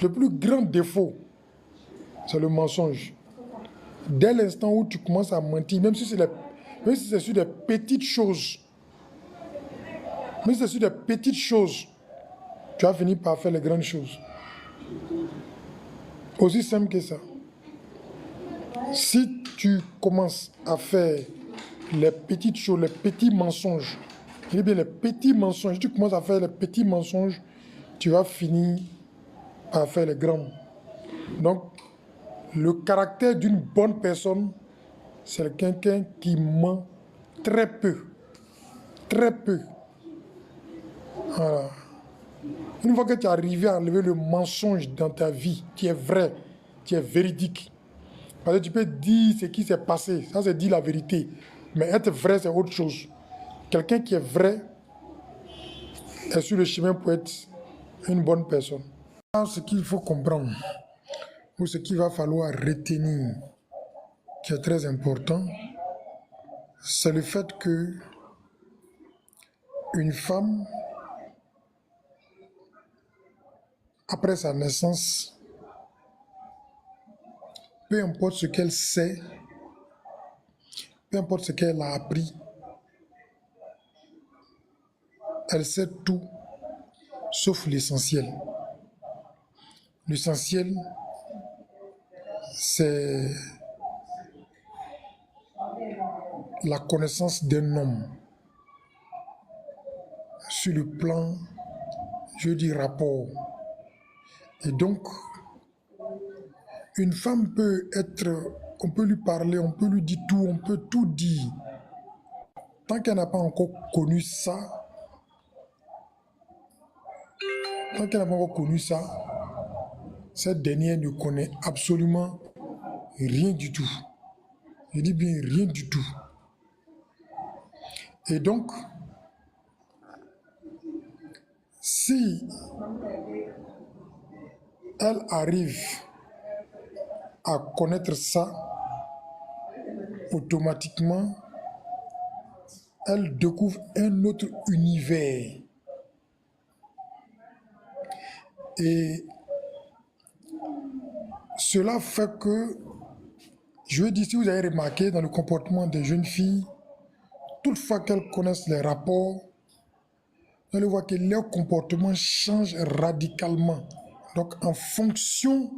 Le plus grand défaut, c'est le mensonge. Dès l'instant où tu commences à mentir, même si c'est sur des petites choses, tu vas finir par faire les grandes choses. Aussi simple que ça. Si tu commences à faire les petites choses, les petits mensonges, je dis bien les petits mensonges, si tu commences à faire les petits mensonges, tu vas finir par faire les grands. Donc, le caractère d'une bonne personne, c'est quelqu'un qui ment très peu. Très peu. Voilà. Une fois que tu es arrivé à enlever le mensonge dans ta vie, qui est vrai, qui est véridique, parce que tu peux dire ce qui s'est passé, ça c'est dire la vérité. Mais être vrai, c'est autre chose. Quelqu'un qui est vrai est sur le chemin pour être une bonne personne. Ce qu'il faut comprendre, ou ce qu'il va falloir retenir, qui est très important, c'est le fait que une femme, après sa naissance, peu importe ce qu'elle sait, peu importe ce qu'elle a appris, elle sait tout, sauf l'essentiel. L'essentiel, c'est la connaissance d'un homme sur le plan, je dis, rapport. Et donc, une femme peut être, on peut lui parler, on peut lui dire tout, on peut tout dire. Tant qu'elle n'a pas encore connu ça, cette dernière ne connaît absolument rien du tout. Je dis bien rien du tout. Et donc, si elle arrive à connaître ça, automatiquement, elle découvre un autre univers. Et cela fait que, je veux dire, si vous avez remarqué dans le comportement des jeunes filles, toutefois qu'elles connaissent les rapports, on voit que leur comportement change radicalement. Donc, en fonction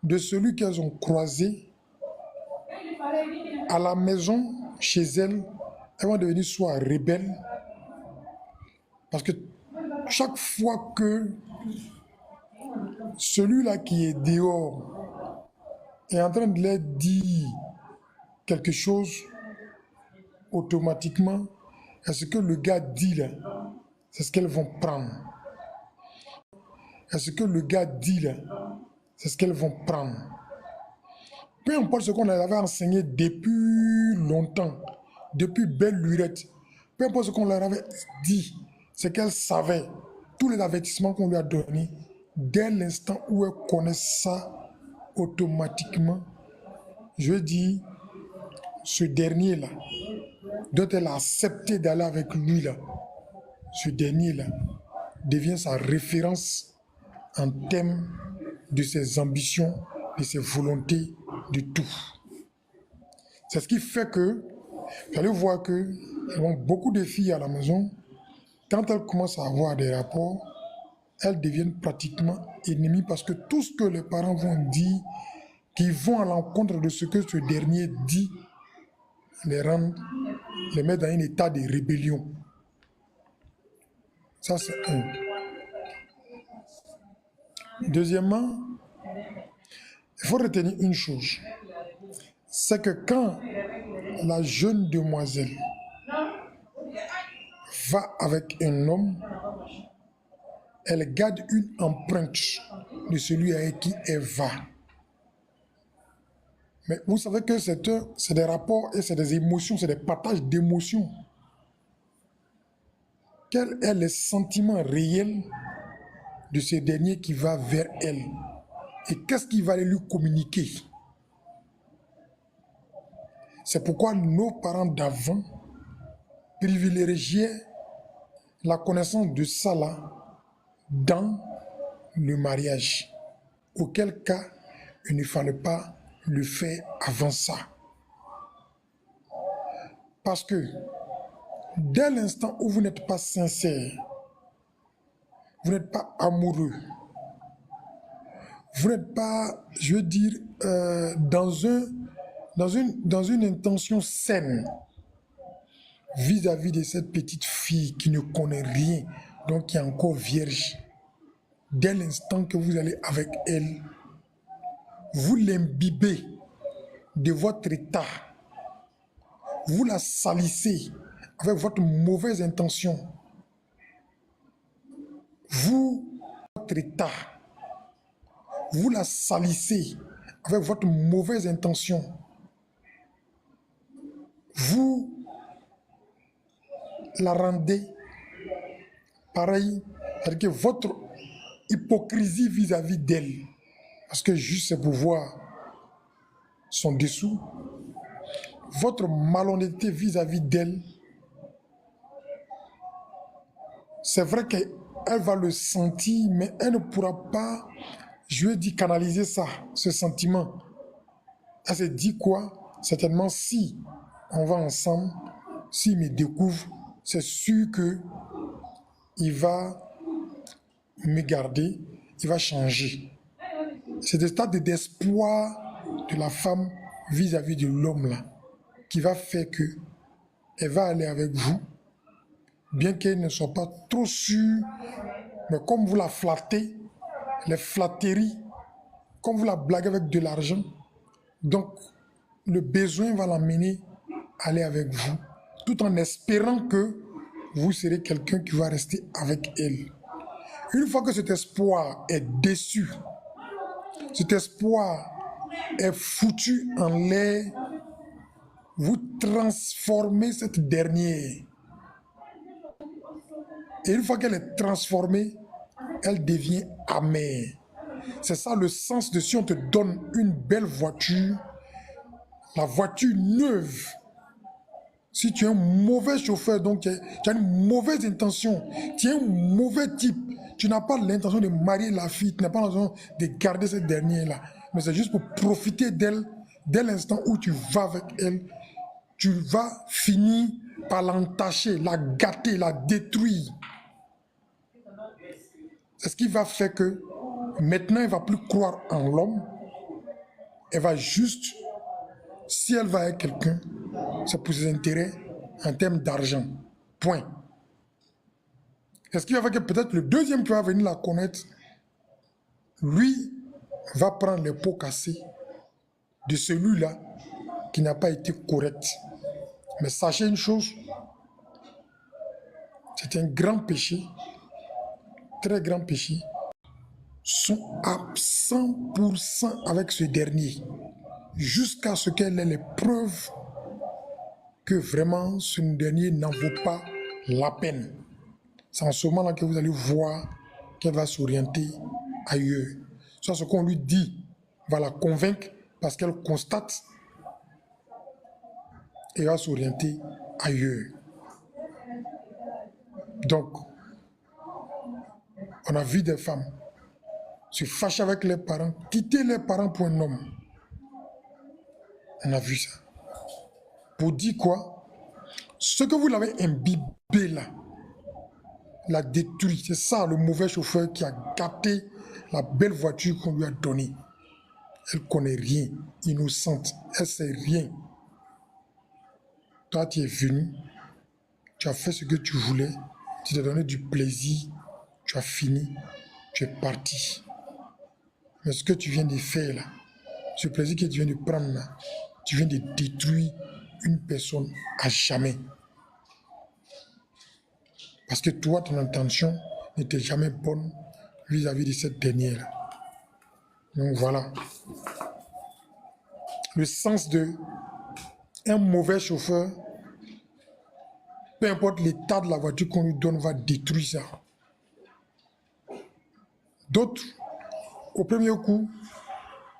de celui qu'elles ont croisé, à la maison, chez elles vont devenir soit rebelles, parce que chaque fois que celui-là qui est dehors est en train de leur dire quelque chose, automatiquement, est-ce que le gars dit là, c'est ce qu'elles vont prendre. Est-ce que le gars dit là, c'est ce qu'elles vont prendre. Peu importe ce qu'on leur avait enseigné depuis longtemps, depuis belle lurette, peu importe ce qu'on leur avait dit, c'est qu'elles savaient, tous les avertissements qu'on lui a donnés, dès l'instant où elles connaissent ça, automatiquement, je veux dire, ce dernier-là, dont elle a accepté d'aller avec lui là, ce dernier-là devient sa référence en termes de ses ambitions, de ses volontés, de tout. C'est ce qui fait que, vous allez voir que beaucoup de filles à la maison, quand elles commencent à avoir des rapports, elles deviennent pratiquement ennemies parce que tout ce que les parents vont dire, qui vont à l'encontre de ce que ce dernier dit, les met dans un état de rébellion. Ça, c'est un. Deuxièmement, il faut retenir une chose, c'est que quand la jeune demoiselle va avec un homme, elle garde une empreinte de celui avec qui elle va. Mais vous savez que c'est des rapports et c'est des émotions, c'est des partages d'émotions. Quel est le sentiment réel de ce dernier qui va vers elle? Et qu'est-ce qu'il va lui communiquer? C'est pourquoi nos parents d'avant privilégiaient la connaissance de ça là dans le mariage. Auquel cas, il ne fallait pas le faire avant ça. Parce que dès l'instant où vous n'êtes pas sincère, vous n'êtes pas amoureux, vous n'êtes pas, je veux dire, dans une intention saine vis-à-vis de cette petite fille qui ne connaît rien, donc qui est encore vierge, dès l'instant que vous allez avec elle, vous l'imbibez de votre état, vous la salissez avec votre mauvaise intention, votre état, vous la salissez avec votre mauvaise intention, vous la rendez pareil, c'est-à-dire que votre hypocrisie vis-à-vis d'elle, parce que juste ses pouvoirs sont dessous, votre malhonnêteté vis-à-vis d'elle, c'est vrai qu'elle va le sentir, mais elle ne pourra pas, je lui ai dit, canaliser ça, ce sentiment. Elle se dit quoi? Certainement, si on va ensemble, s'il me découvre, c'est sûr que il va me garder, il va changer. C'est le stade d'espoir de la femme vis-à-vis de l'homme là qui va faire que elle va aller avec vous, bien qu'elle ne soit pas trop sûre, mais comme vous la flattez, les flatteries, comme vous la blaguez avec de l'argent, donc le besoin va l'amener à aller avec vous, tout en espérant que vous serez quelqu'un qui va rester avec elle. Une fois que cet espoir est déçu, cet espoir est foutu en l'air, vous transformez cette dernière. Et une fois qu'elle est transformée, elle devient amère. C'est ça le sens de si on te donne une belle voiture, la voiture neuve. Si tu es un mauvais chauffeur, donc tu as une mauvaise intention, tu es un mauvais type, tu n'as pas l'intention de marier la fille, tu n'as pas l'intention de garder cette dernière-là, mais c'est juste pour profiter d'elle, dès l'instant où tu vas avec elle, tu vas finir par l'entacher, la gâter, la détruire. C'est ce qui va faire que maintenant, elle ne va plus croire en l'homme, elle va juste, si elle va avec quelqu'un, c'est pour ses intérêts en termes d'argent. Point. Et ce qui va faire que peut-être le deuxième qui va venir la connaître, lui va prendre les pots cassés de celui-là qui n'a pas été correct. Mais sachez une chose, c'est un grand péché, très grand péché, sont à 100% avec ce dernier, jusqu'à ce qu'elle ait les preuves que vraiment ce dernier n'en vaut pas la peine. C'est en ce moment-là que vous allez voir qu'elle va s'orienter ailleurs. Soit ce qu'on lui dit va la convaincre parce qu'elle constate et va s'orienter ailleurs. Donc, on a vu des femmes se fâcher avec les parents, quitter les parents pour un homme. On a vu ça. Pour dire quoi? Ce que vous l'avez imbibé là, l'a détruit. C'est ça le mauvais chauffeur qui a gâté la belle voiture qu'on lui a donnée. Elle ne connaît rien, innocente, elle ne sait rien. Toi, tu es venu, tu as fait ce que tu voulais, tu t'es donné du plaisir, tu as fini, tu es parti. Mais ce que tu viens de faire là, ce plaisir que tu viens de prendre là, tu viens de détruire une personne à jamais. Parce que toi, ton intention n'était jamais bonne vis-à-vis de cette dernière. Donc voilà. Le sens de un mauvais chauffeur, peu importe l'état de la voiture qu'on lui donne, va détruire ça. D'autres, au premier coup,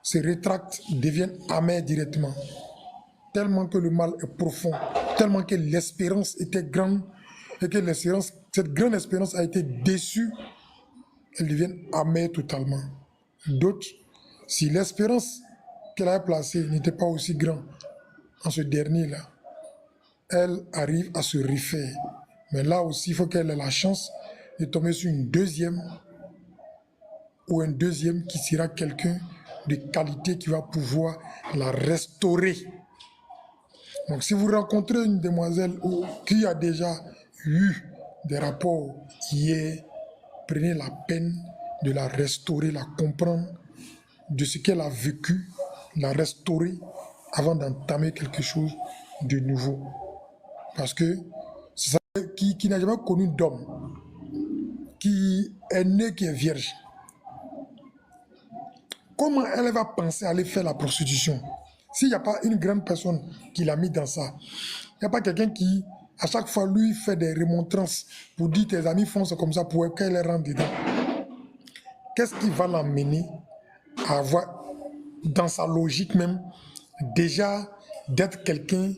se rétractent, deviennent amers directement. Tellement que le mal est profond, tellement que l'espérance était grande et que cette grande espérance a été déçue elles deviennent amères totalement. D'autres, si l'espérance qu'elle a placée n'était pas aussi grande en ce dernier-là, elle arrive à se refaire. Mais là aussi, il faut qu'elle ait la chance de tomber sur une deuxième ou un deuxième qui sera quelqu'un de qualité qui va pouvoir la restaurer. Donc si vous rencontrez une demoiselle qui a déjà eu des rapports hier, prenez la peine de la restaurer, la comprendre de ce qu'elle a vécu, la restaurer avant d'entamer quelque chose de nouveau. Parce que c'est ça qui n'a jamais connu d'homme, qui est né, qui est vierge. Comment elle va penser à aller faire la prostitution? S'il n'y a pas une grande personne qui l'a mis dans ça, il n'y a pas quelqu'un qui, à chaque fois, lui fait des remontrances pour dire tes amis font ça comme ça pour qu'elle rentre dedans. Qu'est-ce qui va l'amener à avoir, dans sa logique même, déjà d'être quelqu'un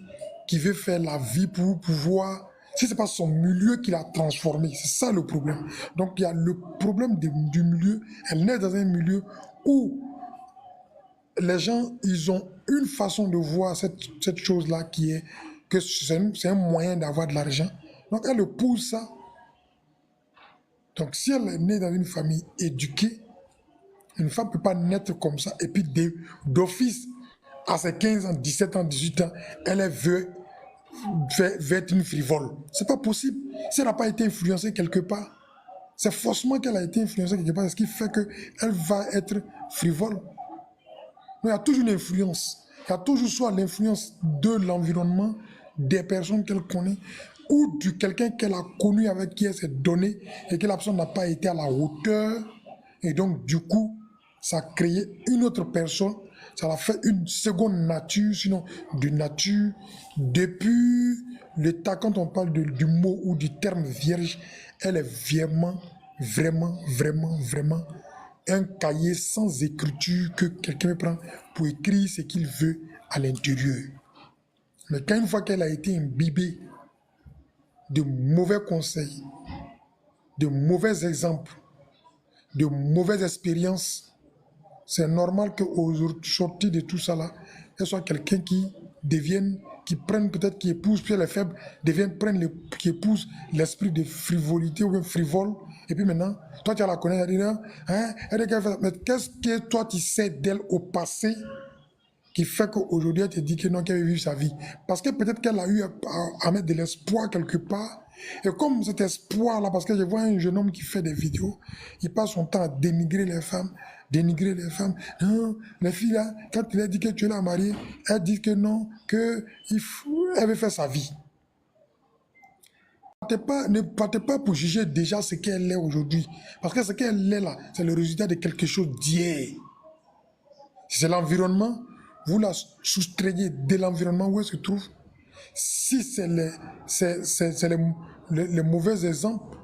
qui veut faire la vie pour pouvoir, si ce n'est pas son milieu qui l'a transformé, c'est ça le problème. Donc il y a le problème du milieu, elle naît dans un milieu où les gens, ils ont une façon de voir cette chose-là qui est que c'est un moyen d'avoir de l'argent. Donc elle pousse ça. Donc si elle est née dans une famille éduquée, une femme ne peut pas naître comme ça et puis d'office, à ses 15 ans, 17 ans, 18 ans, elle veut être une frivole. C'est pas possible. Si elle n'a pas été influencée quelque part, c'est forcément qu'elle a été influencée quelque part, ce qui fait qu'elle va être frivole. Il y a toujours une influence. Il y a toujours soit l'influence de l'environnement, des personnes qu'elle connaît, ou de quelqu'un qu'elle a connu avec qui elle s'est donnée et que la personne n'a pas été à la hauteur. Et donc, du coup, ça a créé une autre personne. Ça l'a fait une seconde nature, sinon de nature. Depuis le temps, quand on parle du mot ou du terme vierge, elle est vraiment un cahier sans écriture que quelqu'un prend pour écrire ce qu'il veut à l'intérieur. Mais quand une fois qu'elle a été imbibée de mauvais conseils, de mauvais exemples, de mauvaises expériences, c'est normal qu'au sortir de tout ça là, elle soit quelqu'un qui devienne, qui prenne peut-être, qui épouse, puis les faibles qui épouse l'esprit de frivolité ou bien frivole. Et puis maintenant, toi tu la connais, elle dit, hein, mais qu'est-ce que toi tu sais d'elle au passé qui fait qu'aujourd'hui elle te dit que non, qu'elle veut vivre sa vie? Parce que peut-être qu'elle a eu à mettre de l'espoir quelque part. Et comme cet espoir-là, parce que je vois un jeune homme qui fait des vidéos, il passe son temps à dénigrer les femmes. Non, les filles là, quand il a dit que tu l'as mariée, elle dit que non, qu'elle veut faire sa vie. Ne partez pas pour juger déjà ce qu'elle est aujourd'hui. Parce que ce qu'elle est là, c'est le résultat de quelque chose d'hier. Si c'est l'environnement, vous la soustrayez de l'environnement où elle se trouve. Si c'est les mauvais exemples,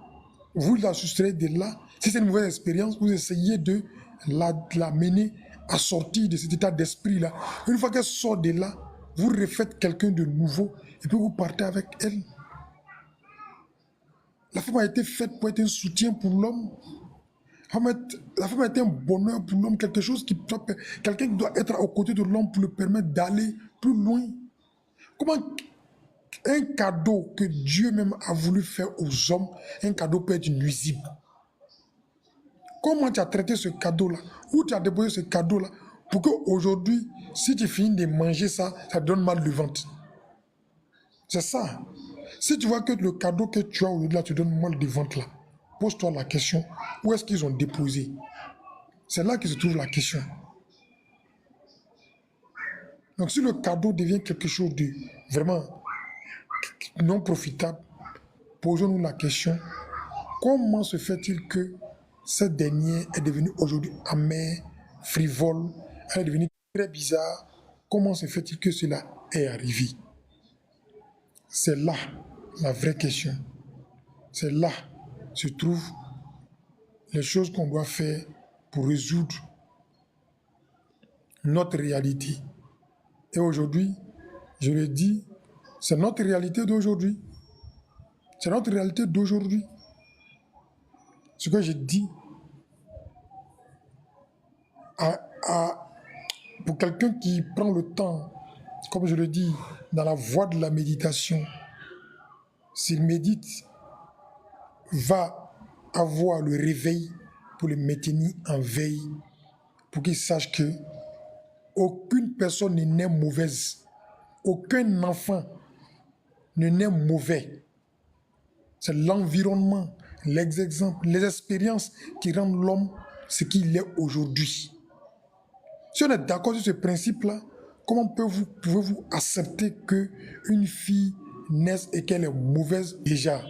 vous la soustrayez de là. Si c'est une mauvaise expérience, vous essayez de la mener à sortir de cet état d'esprit-là. Une fois qu'elle sort de là, vous refaites quelqu'un de nouveau et puis vous partez avec elle. La femme a été faite pour être un soutien pour l'homme. La femme a été un bonheur pour l'homme, quelqu'un qui doit être aux côtés de l'homme pour le permettre d'aller plus loin. Comment un cadeau que Dieu même a voulu faire aux hommes, un cadeau peut être nuisible? Comment tu as traité ce cadeau-là? Où tu as déposé ce cadeau-là pour qu'aujourd'hui, si tu finis de manger ça, ça te donne mal le ventre? C'est ça. Si tu vois que le cadeau que tu as aujourd'hui là te donne mal de ventre là, pose-toi la question, où est-ce qu'ils ont déposé? C'est là que se trouve la question. Donc si le cadeau devient quelque chose de vraiment non profitable, posons-nous la question, comment se fait-il que cette dernière est devenue aujourd'hui amère, frivole, elle est devenue très bizarre? Comment se fait-il que cela est arrivé? C'est là la vraie question. C'est là se trouvent les choses qu'on doit faire pour résoudre notre réalité. Et aujourd'hui, je le dis, c'est notre réalité d'aujourd'hui. C'est notre réalité d'aujourd'hui. Ce que je dis, pour quelqu'un qui prend le temps, comme je le dis, dans la voie de la méditation, s'il médite, va avoir le réveil pour le maintenir en veille, pour qu'il sache que aucune personne n'est née mauvaise, aucun enfant ne naît mauvais. C'est l'environnement, les exemples, les expériences qui rendent l'homme ce qu'il est aujourd'hui. Si on est d'accord sur ce principe-là, comment pouvez-vous accepter qu'une fille naisse et qu'elle est mauvaise déjà?